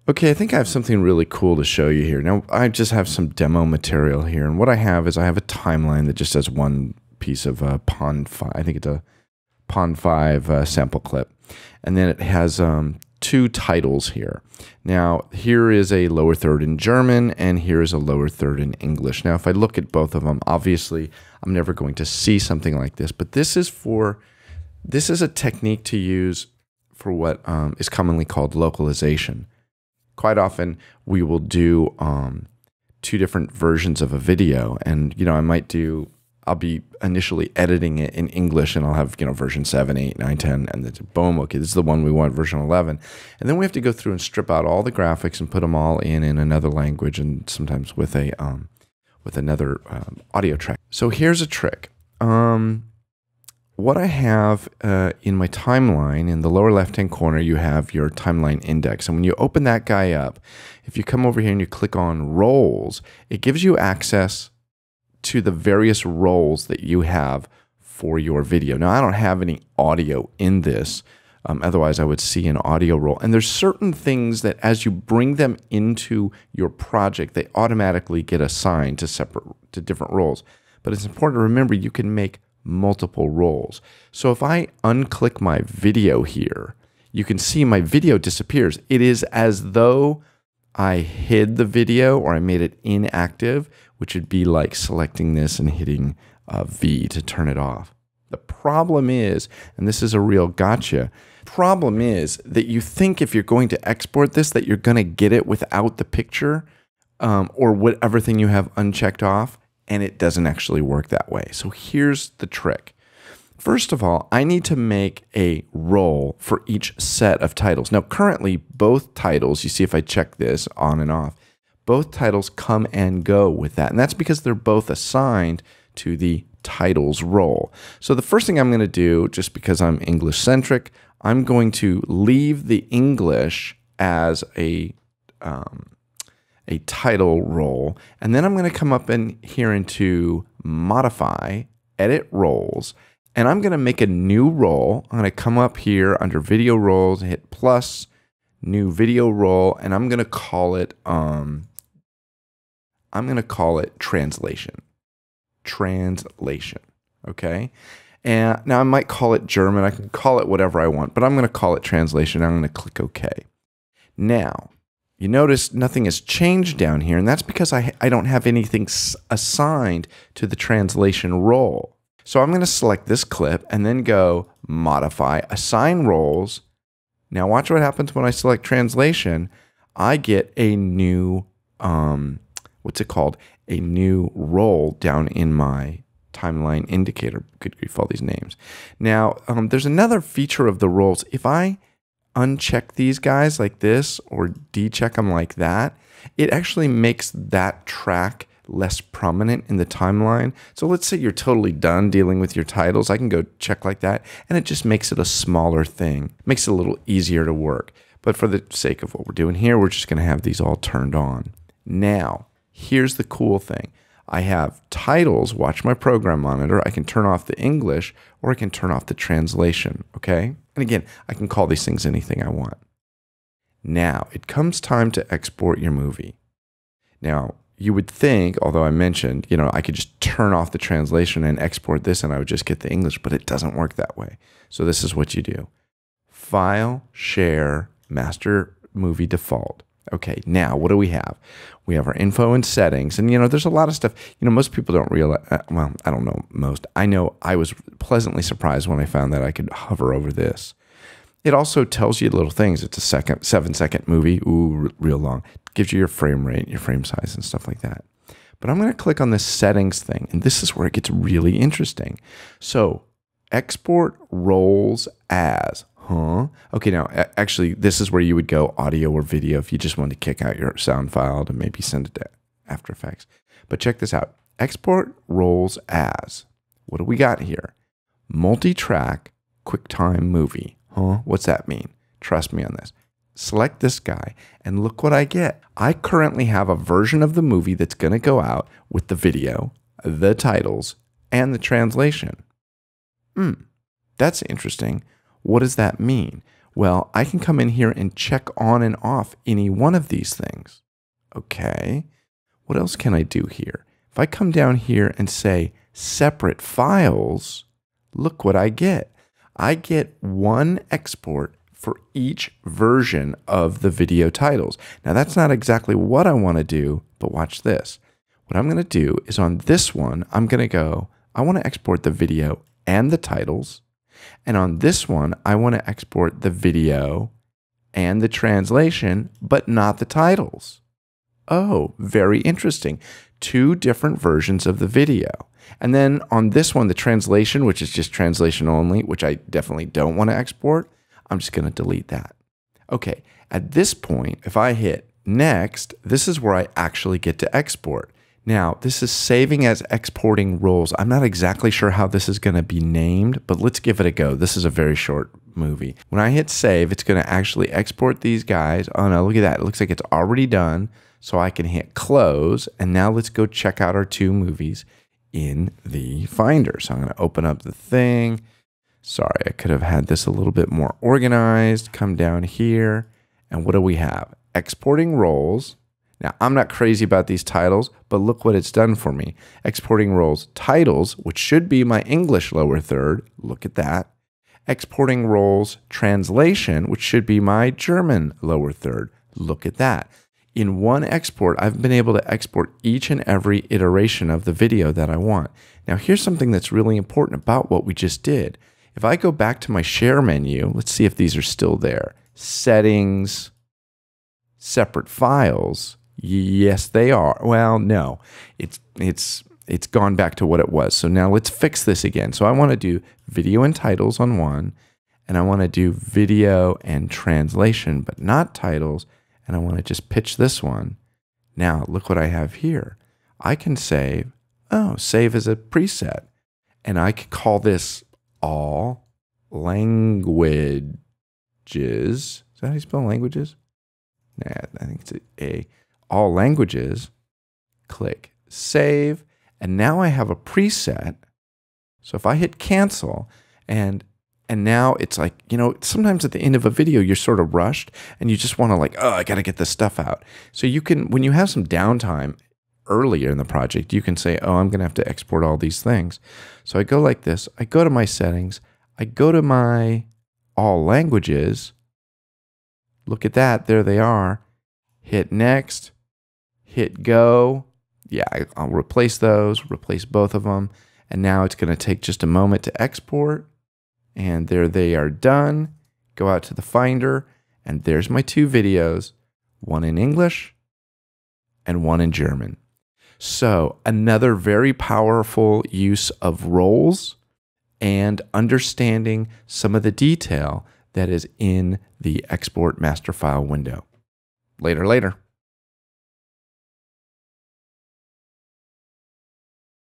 Okay, I think I have something really cool to show you here. Now, I just have some demo material here, and what I have is I have a timeline that just has one piece of Pond 5. I think it's a Pond 5 sample clip. And then it has two titles here. Now, here is a lower third in German, and here is a lower third in English. Now, if I look at both of them, obviously, I'm never going to see something like this, but this is a technique to use for what is commonly called localization. Quite often, we will do two different versions of a video, and I'll be initially editing it in English, and I'll have version 7, 8, 9, 10, and then boom, okay, this is the one we want, version 11, and then we have to go through and strip out all the graphics and put them all in another language, and sometimes with another audio track. So here's a trick. What I have in my timeline, in the lower left-hand corner, you have your timeline index. And when you open that guy up, if you come over here and you click on roles, it gives you access to the various roles that you have for your video. Now, I don't have any audio in this. Otherwise, I would see an audio role. And there's certain things that as you bring them into your project, they automatically get assigned to different roles. But it's important to remember you can make multiple roles. So if I unclick my video here, you can see my video disappears. It is as though I hid the video or I made it inactive, which would be like selecting this and hitting V to turn it off. The problem is, and this is a real gotcha, problem is that you think if you're going to export this that you're going to get it without the picture or whatever thing you have unchecked off. And it doesn't actually work that way. So here's the trick. First of all, I need to make a role for each set of titles. Now, currently, both titles, you see if I check this on and off, both titles come and go with that. And that's because they're both assigned to the titles role. So the first thing I'm going to do, just because I'm English-centric, I'm going to leave the English as a title role, and then I'm going to come up in here into modify, edit roles, and I'm going to make a new role. I'm going to come up here under video roles, hit plus, new video role, and I'm going to call it translation. Translation. Okay. And now I might call it German. I can call it whatever I want, but I'm going to call it translation. I'm going to click OK. Now, you notice nothing has changed down here, and that's because I don't have anything assigned to the translation role. So I'm going to select this clip and then go modify, assign roles. Now watch what happens when I select translation. I get a new, what's it called? A new role down in my timeline indicator. Good grief, all these names. Now, there's another feature of the roles. If I uncheck these guys like this or decheck them like that, it actually makes that track less prominent in the timeline. So let's say you're totally done dealing with your titles. I can go check like that, and it just makes it a smaller thing. Makes it a little easier to work. But for the sake of what we're doing here, we're just going to have these all turned on. Now, here's the cool thing. I have titles, watch my program monitor. I can turn off the English or I can turn off the translation, okay? And again, I can call these things anything I want. Now, it comes time to export your movie. Now, you would think, although I mentioned, I could just turn off the translation and export this and I would just get the English, but it doesn't work that way. So this is what you do. File, share, master movie default. Okay, now what do we have? We have our info and settings, and there's a lot of stuff. Most people don't realize. Well, I don't know most. I know I was pleasantly surprised when I found that I could hover over this. It also tells you little things. It's a 7-second movie. Ooh, real long. It gives you your frame rate, your frame size, and stuff like that. But I'm going to click on this settings thing, and this is where it gets really interesting. So, export roles as. Okay, now, actually, this is where you would go audio or video if you just wanted to kick out your sound file to maybe send it to After Effects. But check this out. Export roles as. What do we got here? Multitrack Quicktime movie. What's that mean? Trust me on this. Select this guy, and look what I get. I currently have a version of the movie that's going to go out with the video, the titles, and the translation. That's interesting. What does that mean? Well, I can come in here and check on and off any one of these things. Okay, what else can I do here? If I come down here and say separate files, look what I get. I get one export for each version of the video titles. Now that's not exactly what I want to do, but watch this. What I'm going to do is on this one, I'm going to go, I want to export the video and the titles. And on this one, I want to export the video and the translation, but not the titles. Oh, very interesting. Two different versions of the video. And then on this one, the translation, which is just translation only, which I definitely don't want to export, I'm just going to delete that. Okay, at this point, if I hit next, this is where I actually get to export. Now, this is saving as exporting roles. I'm not exactly sure how this is going to be named, but let's give it a go. This is a very short movie. When I hit save, it's going to actually export these guys. Oh no, look at that. It looks like it's already done. So I can hit close. And now let's go check out our two movies in the Finder. So I'm going to open up the thing. Sorry, I could have had this a little bit more organized. Come down here. And what do we have? Exporting roles. Now, I'm not crazy about these titles, but look what it's done for me. Exporting roles titles, which should be my English lower third. Look at that. Exporting roles translation, which should be my German lower third. Look at that. In one export, I've been able to export each and every iteration of the video that I want. Now, here's something that's really important about what we just did. If I go back to my share menu, let's see if these are still there. Settings, separate files. Yes, they are. Well, no, it's gone back to what it was. So now let's fix this again. So I want to do video and titles on one, and I want to do video and translation, but not titles. And I want to just pitch this one. Now look what I have here. I can save. Oh, save as a preset, and I could call this all languages. Is that how you spell languages? Nah, I think it's a all languages. Click save, and now I have a preset. So if I hit cancel, and now it's like, you know, sometimes at the end of a video you're sort of rushed and you just want to like, oh, I got to get this stuff out. So you can, when you have some downtime earlier in the project, you can say, oh, I'm going to have to export all these things. So I go like this. I go to my settings. I go to my all languages. Look at that. There they are. Hit next. Hit go. Yeah, I'll replace those, replace both of them. And now it's going to take just a moment to export. And there they are done. Go out to the Finder. And there's my two videos. One in English and one in German. So another very powerful use of roles and understanding some of the detail that is in the export master file window. Later.